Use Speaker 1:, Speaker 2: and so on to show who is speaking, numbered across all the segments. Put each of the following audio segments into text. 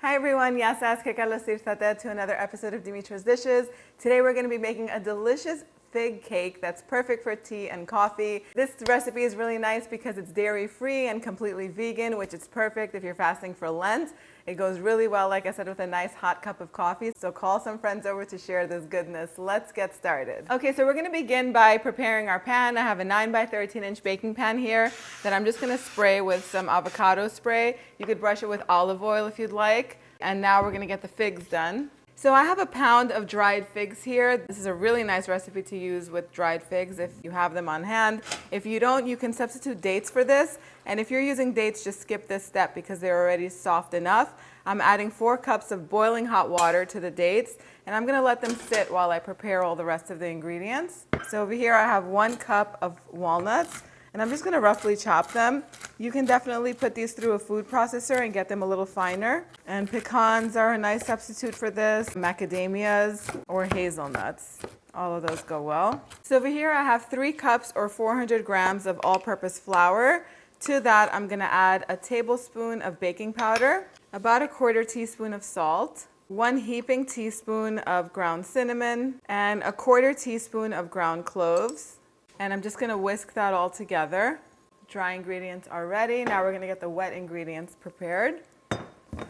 Speaker 1: Hi everyone, yasas que Carlos to another episode of Dimitra's Dishes. Today we're going to be making a delicious fig cake that's perfect for tea and coffee. This recipe is really nice because it's dairy-free and completely vegan, which is perfect if you're fasting for Lent. It goes really well, like I said, with a nice hot cup of coffee. So call some friends over to share this goodness. Let's get started. Okay, so we're going to begin by preparing our pan. I have a 9 by 13 inch baking pan here that I'm just going to spray with some avocado spray. You could brush it with olive oil if you'd like. And now we're going to get the figs done. So I have a pound of dried figs here. This is a really nice recipe to use with dried figs if you have them on hand. If you don't, you can substitute dates for this. And if you're using dates, just skip this step because they're already soft enough. I'm adding 4 cups of boiling hot water to the dates, and I'm going to let them sit while I prepare all the rest of the ingredients. So over here I have 1 cup of walnuts, and I'm just going to roughly chop them. You can definitely put these through a food processor and get them a little finer. And pecans are a nice substitute for this, macadamias or hazelnuts. All of those go well. So over here I have 3 cups or 400 grams of all-purpose flour. To that I'm going to add a tablespoon of baking powder, about a 1/4 teaspoon of salt, 1 heaping teaspoon of ground cinnamon, and a 1/4 teaspoon of ground cloves. And I'm just going to whisk that all together. Dry ingredients are ready. Now we're going to get the wet ingredients prepared.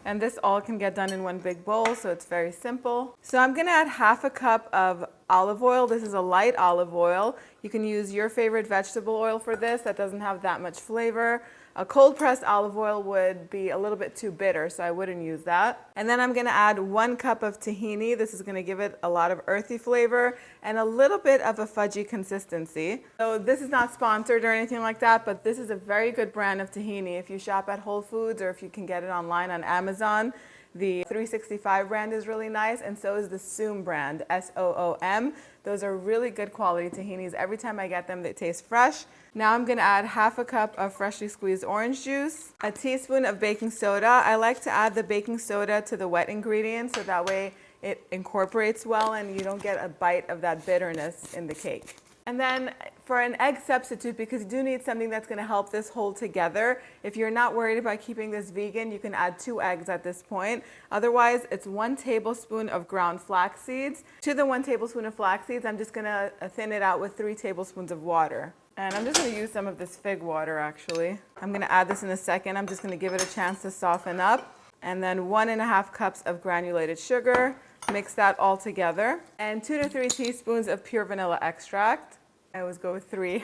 Speaker 1: And this all can get done in one big bowl, so it's very simple. So I'm going to add 1/2 cup of olive oil. This is a light olive oil. You can use your favorite vegetable oil for this. That doesn't have that much flavor. A cold pressed olive oil would be a little bit too bitter, so I wouldn't use that. And then I'm going to add 1 cup of tahini. This is going to give it a lot of earthy flavor and a little bit of a fudgy consistency. So this is not sponsored or anything like that, but this is a very good brand of tahini. If you shop at Whole Foods or if you can get it online on Amazon, the 365 brand is really nice, and so is the Soom brand, S-O-O-M. Those are really good quality tahinis. Every time I get them, they taste fresh. Now I'm going to add 1/2 cup of freshly squeezed orange juice, a teaspoon of baking soda. I like to add the baking soda to the wet ingredients so that way it incorporates well and you don't get a bite of that bitterness in the cake. And then for an egg substitute, because you do need something that's going to help this hold together, if you're not worried about keeping this vegan, you can add 2 eggs at this point. Otherwise, it's 1 tablespoon of ground flax seeds. To the 1 tablespoon of flax seeds, I'm just going to thin it out with 3 tablespoons of water. And I'm just going to use some of this fig water, actually. I'm going to add this in a second. I'm just going to give it a chance to soften up. And then 1½ cups of granulated sugar. Mix that all together. And 2 to 3 teaspoons of pure vanilla extract. I always go with 3.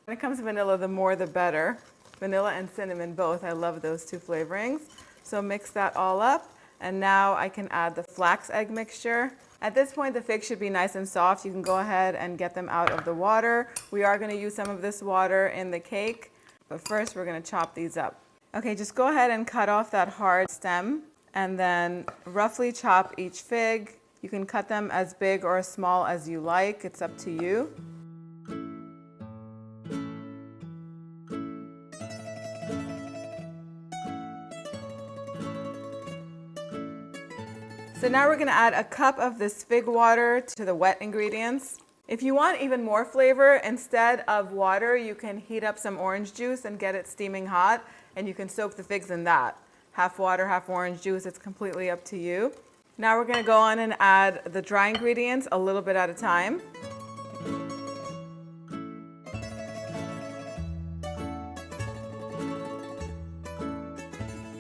Speaker 1: When it comes to vanilla, the more the better. Vanilla and cinnamon both. I love those 2 flavorings. So mix that all up. And now I can add the flax egg mixture. At this point, the figs should be nice and soft. You can go ahead and get them out of the water. We are going to use some of this water in the cake. But first, we're going to chop these up. Okay, just go ahead and cut off that hard stem. And then roughly chop each fig. You can cut them as big or as small as you like. It's up to you. So now we're going to add a cup of this fig water to the wet ingredients. If you want even more flavor, instead of water, you can heat up some orange juice and get it steaming hot, and you can soak the figs in that. 1/2 water, 1/2 orange juice, it's completely up to you. Now we're going to go on and add the dry ingredients a little bit at a time.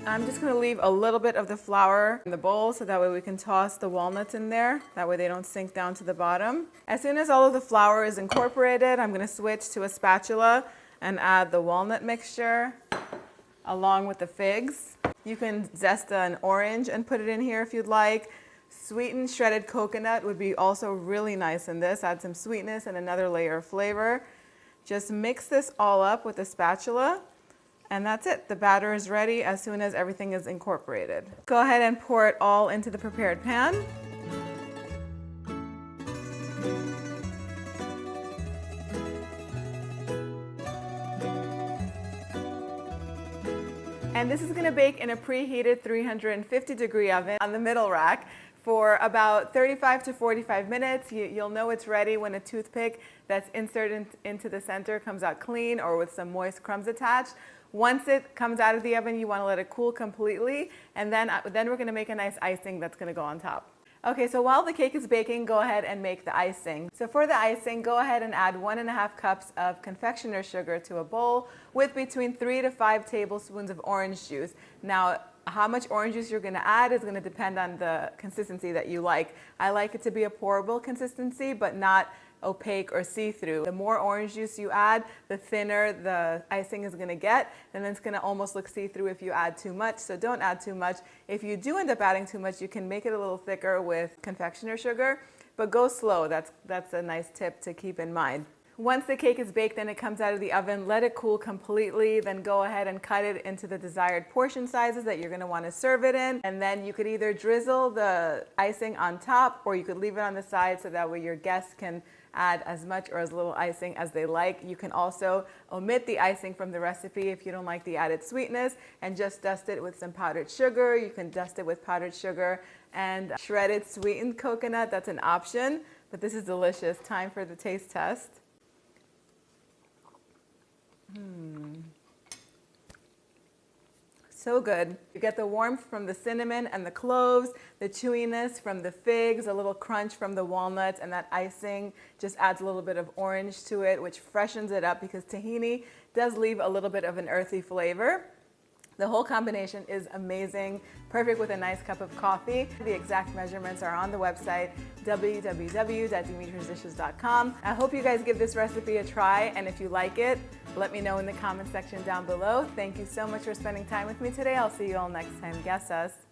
Speaker 1: I'm just going to leave a little bit of the flour in the bowl so that way we can toss the walnuts in there. That way they don't sink down to the bottom. As soon as all of the flour is incorporated, I'm going to switch to a spatula and add the walnut mixture along with the figs. You can zest an orange and put it in here if you'd like. Sweetened shredded coconut would be also really nice in this. Add some sweetness and another layer of flavor. Just mix this all up with a spatula. And that's it. The batter is ready as soon as everything is incorporated. Go ahead and pour it all into the prepared pan. And this is going to bake in a preheated 350-degree oven on the middle rack for about 35 to 45 minutes. You'll know it's ready when a toothpick that's inserted into the center comes out clean or with some moist crumbs attached. Once it comes out of the oven, you want to let it cool completely, and then we're going to make a nice icing that's going to go on top. Okay, so while the cake is baking, go ahead and make the icing. So for the icing, go ahead and add 1.5 cups of confectioner sugar to a bowl with between 3 to 5 tablespoons of orange juice. Now, how much orange juice you're going to add is going to depend on the consistency that you like. I like it to be a pourable consistency, but not opaque or see-through. The more orange juice you add, the thinner the icing is going to get, and then it's going to almost look see-through if you add too much, so don't add too much. If you do end up adding too much, you can make it a little thicker with confectioner sugar, but go slow. That's a nice tip to keep in mind. Once the cake is baked and it comes out of the oven, let it cool completely, then go ahead and cut it into the desired portion sizes that you're going to want to serve it in. And then you could either drizzle the icing on top, or you could leave it on the side so that way your guests can add as much or as little icing as they like. You can also omit the icing from the recipe if you don't like the added sweetness and just dust it with some powdered sugar. You can dust it with powdered sugar and shredded sweetened coconut. That's an option, but this is delicious. Time for the taste test. So good. You get the warmth from the cinnamon and the cloves, the chewiness from the figs, a little crunch from the walnuts, and that icing just adds a little bit of orange to it, which freshens it up because tahini does leave a little bit of an earthy flavor. The whole combination is amazing, perfect with a nice cup of coffee. The exact measurements are on the website, www.dimitrasdishes.com. I hope you guys give this recipe a try, and if you like it, let me know in the comment section down below. Thank you so much for spending time with me today. I'll see you all next time. Guess us.